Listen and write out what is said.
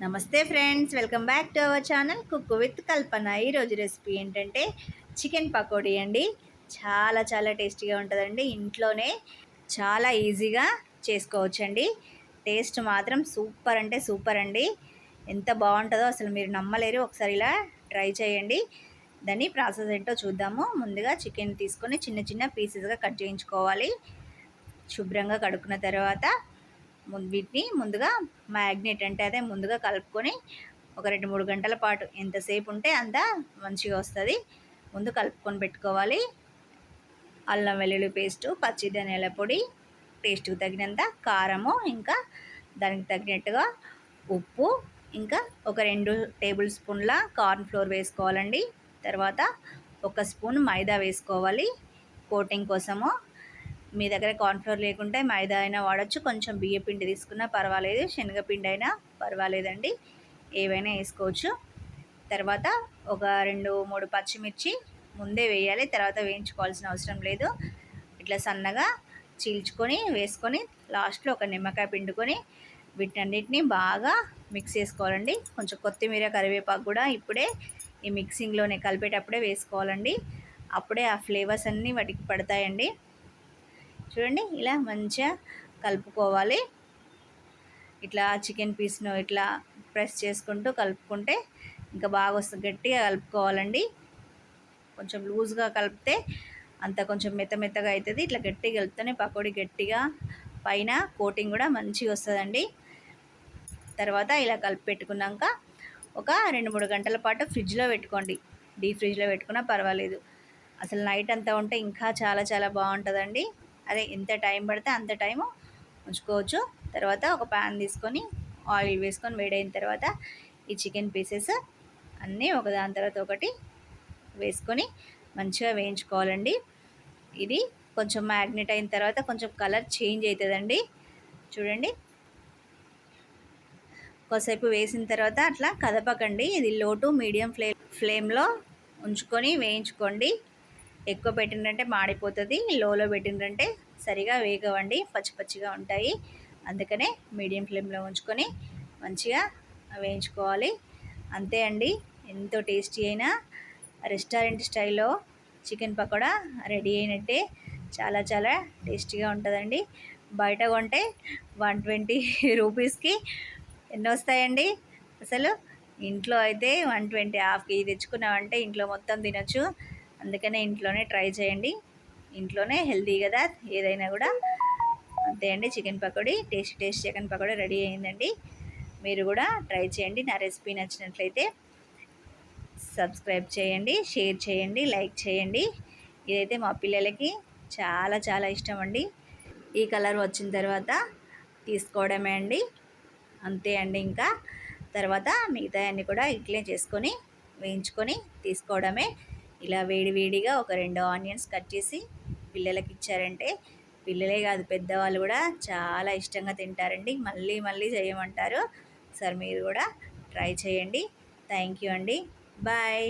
నమస్తే friends, welcome back to our channel cook with Kalpana. ఈరోజు recipe ఏంటంటే చికెన్ పకోడీ అండి. చాలా చాలా టేస్టీగా ఉంటుందండి. ఇంట్లోనే చాలా ఈజీగా చేసుకోవచ్చండి. టేస్ట్ మాత్రం సూపర్ అంటే సూపర్ అండి. ఎంత బాగుంటుందో అసలు మీరు నమ్మలేరు. ఒకసారి ఇలా ట్రై చేయండి. దాని ప్రాసెస్ ఏంటో చూద్దాము. ముందుగా చికెన్ తీసుకొని చిన్న చిన్న పీసెస్గా కట్ చేయించుకోవాలి. శుభ్రంగా కడుక్కున్న తర్వాత వీటిని ముందుగా మ్యాగ్నేట్ అంటే అదే ముందుగా కలుపుకొని ఒక 2-3 గంటల పాటు ఎంతసేపు ఉంటే అంత మంచిగా వస్తుంది. ముందు కలుపుకొని పెట్టుకోవాలి. అల్లం వెల్లుల్లి పేస్టు, పచ్చి ధనియాల పొడి, టేస్ట్కి తగినంత కారము, ఇంకా దానికి తగినట్టుగా ఉప్పు, ఇంకా ఒక 2 టేబుల్ స్పూన్ల కార్న్ ఫ్లోర్ వేసుకోవాలండి. తర్వాత 1 స్పూన్ మైదా వేసుకోవాలి కోటింగ్ కోసము. మీ దగ్గర కార్న్‌ఫ్లోర్ లేకుంటే మైదా అయినా వాడచ్చు. కొంచెం బియ్యపిండి తీసుకున్నా పర్వాలేదు, శనగపిండి అయినా పర్వాలేదండి, ఏవైనా వేసుకోవచ్చు. తర్వాత ఒక 2-3 పచ్చిమిర్చి ముందే వేయాలి, తర్వాత వేయించుకోవాల్సిన అవసరం లేదు. ఇట్లా సన్నగా చీల్చుకొని వేసుకొని లాస్ట్లో ఒక నిమ్మకాయ పిండుకొని వీటన్నిటిని బాగా మిక్స్ చేసుకోవాలండి. కొంచెం కొత్తిమీర, కరివేపాకు కూడా ఇప్పుడే ఈ మిక్సింగ్లోనే కలిపేటప్పుడే వేసుకోవాలండి. అప్పుడే ఆ ఫ్లేవర్స్ అన్నీ వాటికి పడతాయండి. చూడండి, ఇలా మంచిగా కలుపుకోవాలి. ఇట్లా చికెన్ పీస్ను ఇట్లా ప్రెస్ చేసుకుంటూ కలుపుకుంటే ఇంకా బాగా వస్తుంది. గట్టిగా కలుపుకోవాలండి. కొంచెం లూజ్గా కలిపితే అంత కొంచెం మెత్తగా అవుతుంది. ఇట్లా గట్టిగా కలిపితేనే పకోడీ గట్టిగా పైన కోటింగ్ కూడా మంచిగా వస్తుందండి. తర్వాత ఇలా కలిపి పెట్టుకున్నాక ఒక 2-3 గంటల పాటు ఫ్రిడ్జ్లో పెట్టుకోండి. డీప్ ఫ్రిడ్జ్లో పెట్టుకున్నా పర్వాలేదు. అసలు నైట్ అంతా ఉంటే ఇంకా చాలా చాలా బాగుంటుందండి. అదే ఎంత టైం పడితే అంత టైము ఉంచుకోవచ్చు. తర్వాత ఒక ప్యాన్ తీసుకొని ఆయిల్ వేసుకొని వేడైన తర్వాత ఈ చికెన్ పీసెస్ అన్నీ ఒకదాని తర్వాత ఒకటి వేసుకొని మంచిగా వేయించుకోవాలండి. ఇది కొంచెం మ్యాగ్నెట్ అయిన తర్వాత కొంచెం కలర్ చేంజ్ అవుతుందండి. చూడండి, కొద్దిసేపు వేసిన తర్వాత అట్లా కదపకండి. ఇది లో టు మీడియం ఫ్లేమ్లో ఉంచుకొని వేయించుకోండి. ఎక్కువ పెట్టిందంటే మాడిపోతుంది, లోలో పెట్టిందంటే సరిగా వేగవండి, పచ్చి పచ్చిగా ఉంటాయి. అందుకనే మీడియం ఫ్లేమ్లో ఉంచుకొని మంచిగా వేయించుకోవాలి. అంతే అండి, ఎంతో టేస్టీ అయినా రెస్టారెంట్ స్టైల్లో చికెన్ పకోడా రెడీ అయినట్టే. చాలా చాలా టేస్టీగా ఉంటుందండి. బయట కొంటే 120 రూపీస్కి ఎన్ని వస్తాయండి అసలు. ఇంట్లో అయితే 120, హాఫ్ కేజీ తెచ్చుకున్నామంటే ఇంట్లో మొత్తం తినొచ్చు. అందుకనే ఇంట్లోనే ట్రై చేయండి. ఇంట్లోనే హెల్తీ కదా ఏదైనా కూడా. అంతే అండి, chicken pakoda taste chicken pakoda ready అయిందండి. మీరు కూడా ట్రై చేయండి. నా రెసిపీ నచ్చినట్లయితే సబ్స్క్రైబ్ చేయండి, షేర్ చేయండి, లైక్ చేయండి. ఇదైతే మా పిల్లలకి చాలా చాలా ఇష్టం అండి. ఈ కలర్ వచ్చిన తర్వాత తీసుకోవడమే అండి. అంతే అండి. ఇంకా తర్వాత మిగతా అన్నీ కూడా ఇట్లే చేసుకొని వేయించుకొని తీసుకోవడమే. ఇలా వేడివేడిగా ఒక 2 ఆనియన్స్ కట్ చేసి పిల్లలకి ఇచ్చారంటే పిల్లలే కాదు, పెద్దవాళ్ళు కూడా చాలా ఇష్టంగా తింటారండి. మళ్ళీ మళ్ళీ చేయమంటారు. ఒకసారి మీరు కూడా ట్రై చేయండి. థ్యాంక్ యూ అండి. బాయ్.